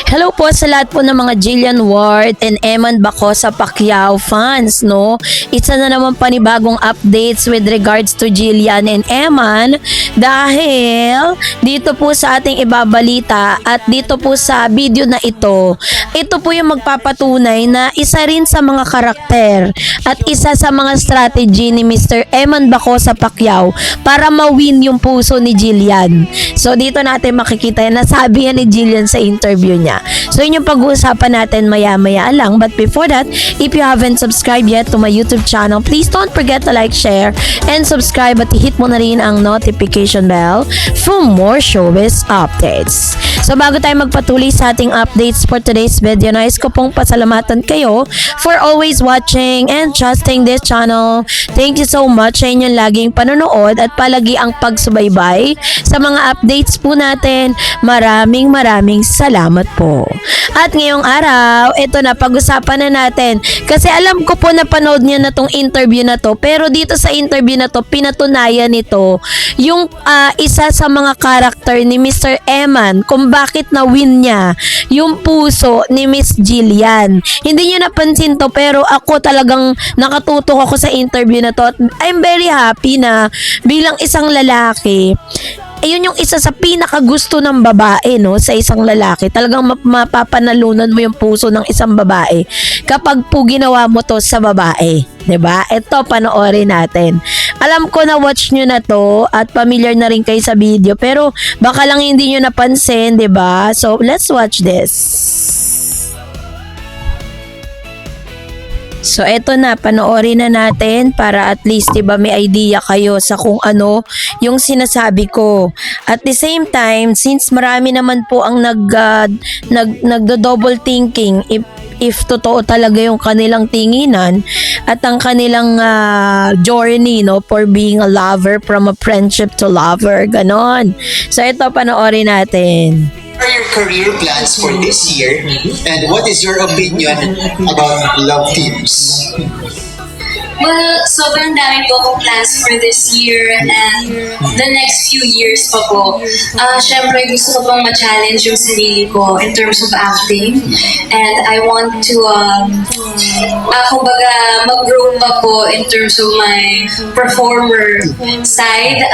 Hello po sa lahat po ng mga Jillian Ward and Eman Bacosa Pacquiao fans, no? Isa na naman panibagong updates with regards to Jillian and Eman dahil dito po sa ating ibabalita at dito po sa video na ito po yung magpapatunay na isa rin sa mga karakter at isa sa mga strategy ni Mr. Eman Bacosa Pacquiao para ma-win yung puso ni Jillian. So dito natin makikita yan, nasabi yan ni Jillian sa interview niya. So yun yung pag-uusapan natin maya-maya lang. But before that, if you haven't subscribed yet to my YouTube channel, please don't forget to like, share, and subscribe at i-hit mo na rin ang notification bell for more showbiz updates. So bago tayo magpatuloy sa ating updates for today's video, nais ko pong pasalamatan kayo for always watching and trusting this channel. Thank you so much sa inyong laging panonood at palagi ang pagsubaybay sa mga updates po natin. Maraming salamat po. At ngayong araw, ito na, pag-usapan na natin. Kasi alam ko po napanood niyo na tong interview na to, pero dito sa interview na to, pinatunayan nito yung isa sa mga karakter ni Mr. Eman kung bakit na-win niya yung puso ni Miss Jillian. Hindi niyo napansin to, pero ako talagang nakatutok ako sa interview na to at I'm very happy na bilang isang lalaki, ayun yung isa sa pinakagusto ng babae, no, sa isang lalaki. Talagang mapapanalunan mo yung puso ng isang babae kapag po ginawa mo to sa babae. 'Di ba? Ito, panoorin natin. Alam ko na watch nyo na to at familiar na rin kayo sa video, pero baka lang hindi nyo napansin, 'di ba? So, let's watch this. So, eto na, panoorin na natin para at least, diba, may idea kayo sa kung ano yung sinasabi ko. At the same time, since marami naman po ang nagdo-double thinking if totoo talaga yung kanilang tinginan at ang kanilang journey, no, for being a lover, from a friendship to lover, ganon. So, ito, panoorin natin. What are your career plans for this year, and what is your opinion about love teams? Well, sobrang dami po akong plans for this year and the next few years pa po. Syempre, gusto ko pong ma-challenge yung sarili ko in terms of acting. And I want to, kumbaga, mag-grow pa po in terms of my performer side.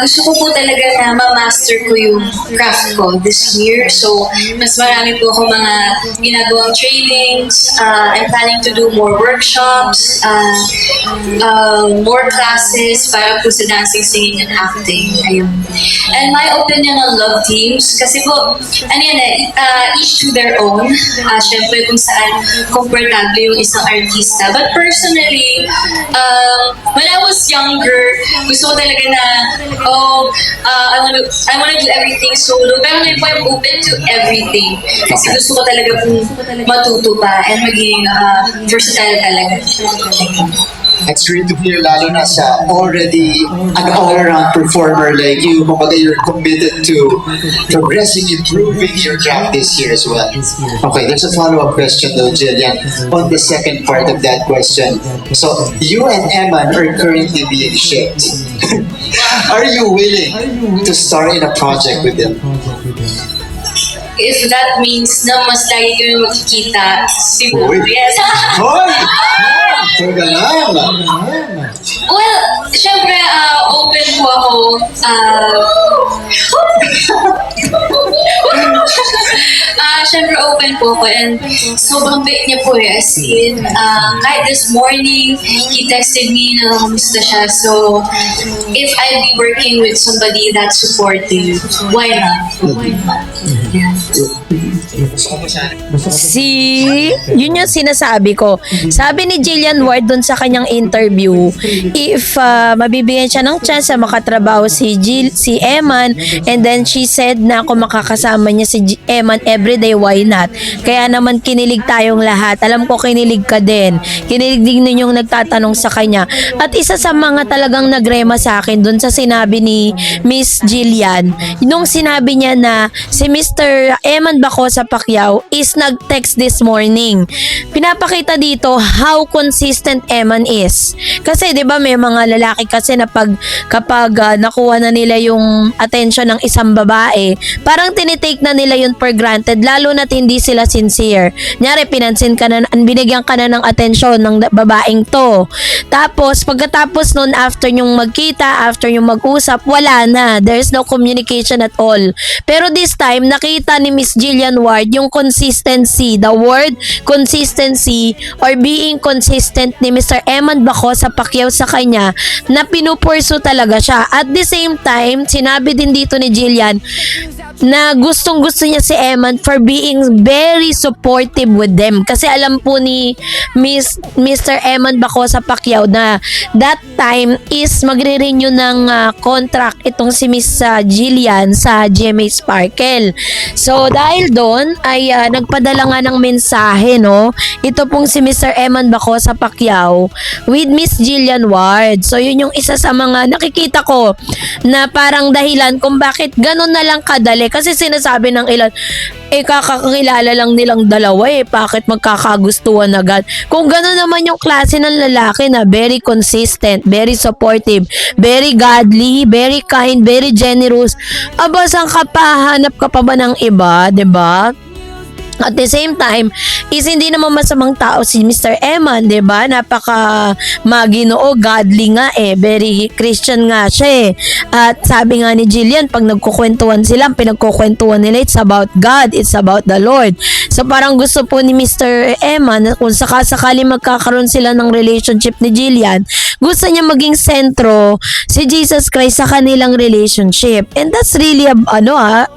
Gusto ko po talaga na ma-master ko yung craft ko this year. So, mas marami po ako mga ginagawang trainings. I'm planning to do more workshops. More classes para po sa dancing, singing, and acting. Ayun. And my opinion on love teams, kasi po, each to their own. Syempre kung saan comfortable yung isang artista. But personally, when I was younger, gusto ko talaga na, I wanna do everything solo. Pero ngayon po, I'm open to everything. Kasi gusto ko talaga pong matuto pa and maging versatile talaga. It's great to hear, lalo na sa already an all-around performer like you. Kumbaga, you're committed to progressing, improving your craft this year as well. Okay, there's a follow-up question though, Jillian, on the second part of that question. So, you and Eman are currently being shipped. Are you willing to star in a project with them? If that means na mas lagi kami magkikita, siguro, Uy. yes. Hoy! Teka lang! Well, syempre, open po ako. Syempre, open po ako. And sobrang bait niya po eh. As in, kahit this morning, he texted me na kamusta siya. So, if I'll be working with somebody that's supportive, why not? Yeah. Yun yung sinasabi ko. Sabi ni Jillian Ward dun sa kanyang interview, if mabibigyan siya ng chance na makatrabaho si Eman, and then she said na kung makakasama niya si Eman everyday, why not? Kaya naman kinilig tayong lahat. Alam ko kinilig ka din. Kinilig din ninyong nagtatanong sa kanya. At isa sa mga talagang nagrema sa akin dun sa sinabi ni Miss Jillian, nung sinabi niya na si Mr. Eman Bacosa Pacquiao is nag-text this morning. Pinapakita dito how consistent Eman is. Kasi 'di ba may mga lalaki kasi na kapag nakuha na nila yung attention ng isang babae, parang tinitake na nila yun for granted, lalo na't hindi sila sincere. Nyari, pinansin ka na, binigyan ka na ng atensyon ng babaeng to. Tapos, pagkatapos nun, after nyong magkita, after nyong mag-usap, wala na. There's no communication at all. Pero this time, nakita ni Miss Jillian Ward yung consistency, the word consistency or being consistent ni Mr. Eman Bacosa Pacquiao sa kanya na pinupurso talaga siya. At the same time, sinabi din dito ni Jillian na gustong-gusto niya si Eman for being very supportive with them. Kasi alam po ni Mr. Eman Bacosa Pacquiao na that time is magre-renew ng contract itong si Miss Jillian sa GMA Sparkle. So dahil doon ay nagpadala nga ng mensahe, no? Ito pong si Mr. Eman Bacosa Pacquiao with Miss Jillian Ward. So yun yung isa sa mga nakikita ko na parang dahilan kung bakit ganun na lang kadali. Kasi sinasabi ng ilan, kakakilala lang nilang dalawa bakit magkakagustuhan agad? Kung gano'n naman yung klase ng lalaki na very consistent, very supportive, very godly, very kind, very generous, aba, saan ka pa? Hanap ka pa ba ng iba? 'Di ba? At the same time, is hindi naman masamang tao si Mr. Eman, 'di ba? Napaka maginoo, godly nga very Christian nga siya At sabi nga ni Jillian, pag nagkukwentuhan sila, pinagkukwentuhan nila, it's about God, it's about the Lord. So parang gusto po ni Mr. Eman na kung sakasakali magkakaroon sila ng relationship ni Jillian, gusto niya maging sentro si Jesus Christ sa kanilang relationship. And that's really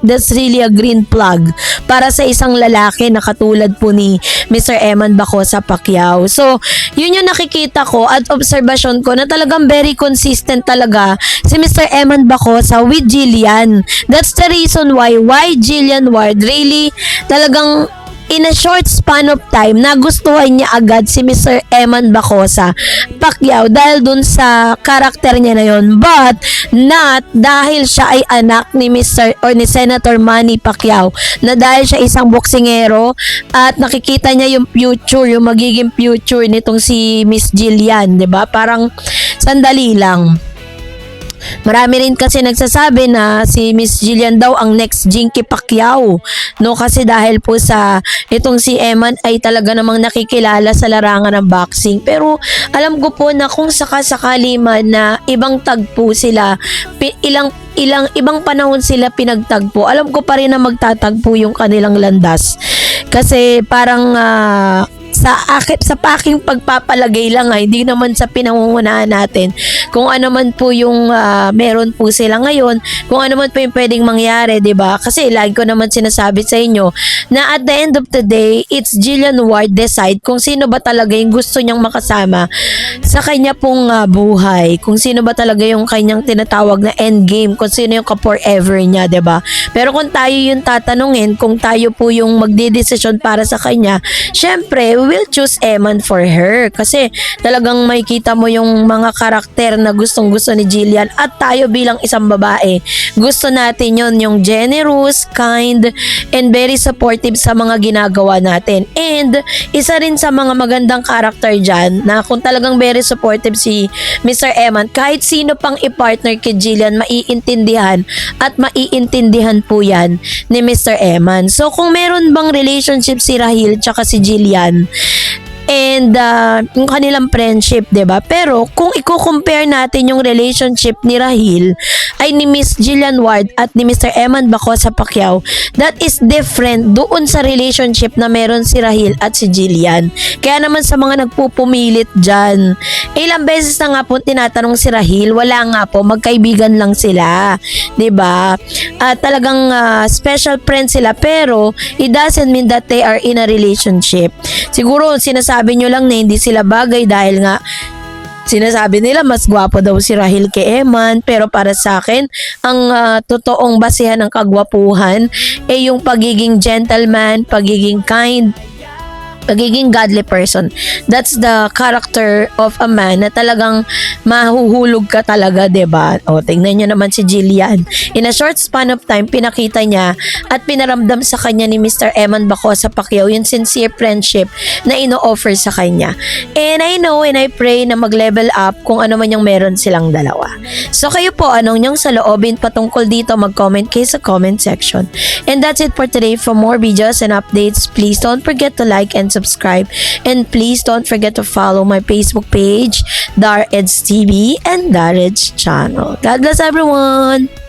that's really a green flag para sa isang lalaki na katulad po ni Mr. Eman Bacosa Pacquiao. So, yun yung nakikita ko at obserbasyon ko na talagang very consistent talaga si Mr. Eman Bacosa with Jillian. That's the reason why Jillian Ward really talagang in a short span of time, nagustuhan niya agad si Mr. Eman Bacosa Pacquiao dahil dun sa karakter niya na yun. But, not dahil siya ay anak ni ni Senator Manny Pacquiao, na dahil siya isang boksingero at nakikita niya yung future, yung magiging future nitong si Miss Jillian, 'di ba? Parang sandali lang. Marami rin kasi nagsasabi na si Miss Jillian daw ang next Jinky Pacquiao, no? Kasi dahil po sa itong si Eman ay talaga namang nakikilala sa larangan ng boxing. Pero alam ko po na kung sakasakali man na ibang tagpo sila, ibang panahon sila pinagtagpo, alam ko pa rin na magtatagpo yung kanilang landas. Kasi parang sa aking pagpapalagay lang hindi naman sa pinangungunahan natin kung ano man po yung meron po sila ngayon, kung ano man po yung pwedeng mangyari, 'di ba? Kasi lagi ko naman sinasabi sa inyo na at the end of the day, it's Jillian Ward decide kung sino ba talaga yung gusto niyang makasama sa kanya pong buhay, kung sino ba talaga yung kanyang tinatawag na end game, kung sino yung ka-forever niya, 'di ba? Pero kung tayo yung tatanungin, kung tayo po yung magdedesisyon para sa kanya, syempre will choose Eman for her kasi talagang makikita mo yung mga karakter na gustong-gusto ni Jillian at tayo bilang isang babae, gusto natin yon, yung generous, kind, and very supportive sa mga ginagawa natin. And isa rin sa mga magandang karakter dyan na kung talagang very supportive si Mr. Eman, kahit sino pang i-partner kay Jillian, maiintindihan at maiintindihan po yan ni Mr. Eman. So kung meron bang relationship si Rahil tsaka si Jillian, and yung kanilang friendship, 'di ba? Pero kung i-compare natin yung relationship ni Rahil ay ni Miss Jillian Ward at ni Mr. Eman Bacosa Pacquiao, that is different doon sa relationship na meron si Rahil at si Jillian. Kaya naman sa mga nagpupumilit dyan, ilang beses na nga po tinatanong si Rahil, wala nga po, magkaibigan lang sila, 'di ba? Talagang special friends sila, pero it doesn't mean that they are in a relationship. Siguro sinasabi nyo lang na hindi sila bagay dahil nga Sinasabi nila mas gwapo daw si Rahel kay Eman, pero para sa akin, ang totoong basihan ng kagwapuhan ay yung pagiging gentleman, pagiging kind, pagiging godly person. That's the character of a man na talagang mahuhulog ka talaga, 'di ba? O, tingnan niyo naman si Jillian. In a short span of time, pinakita niya at pinaramdam sa kanya ni Mr. Eman Bacosa Pacquiao yung sincere friendship na ino-offer sa kanya. And I know and I pray na mag-level up kung ano man yung meron silang dalawa. So kayo po, anong niyong saloobin patungkol dito? Mag-comment kayo sa comment section. And that's it for today. For more videos and updates, please don't forget to like and subscribe. And please don't forget to follow my Facebook page, Dar Eds TV and Dar Eds channel. God bless everyone!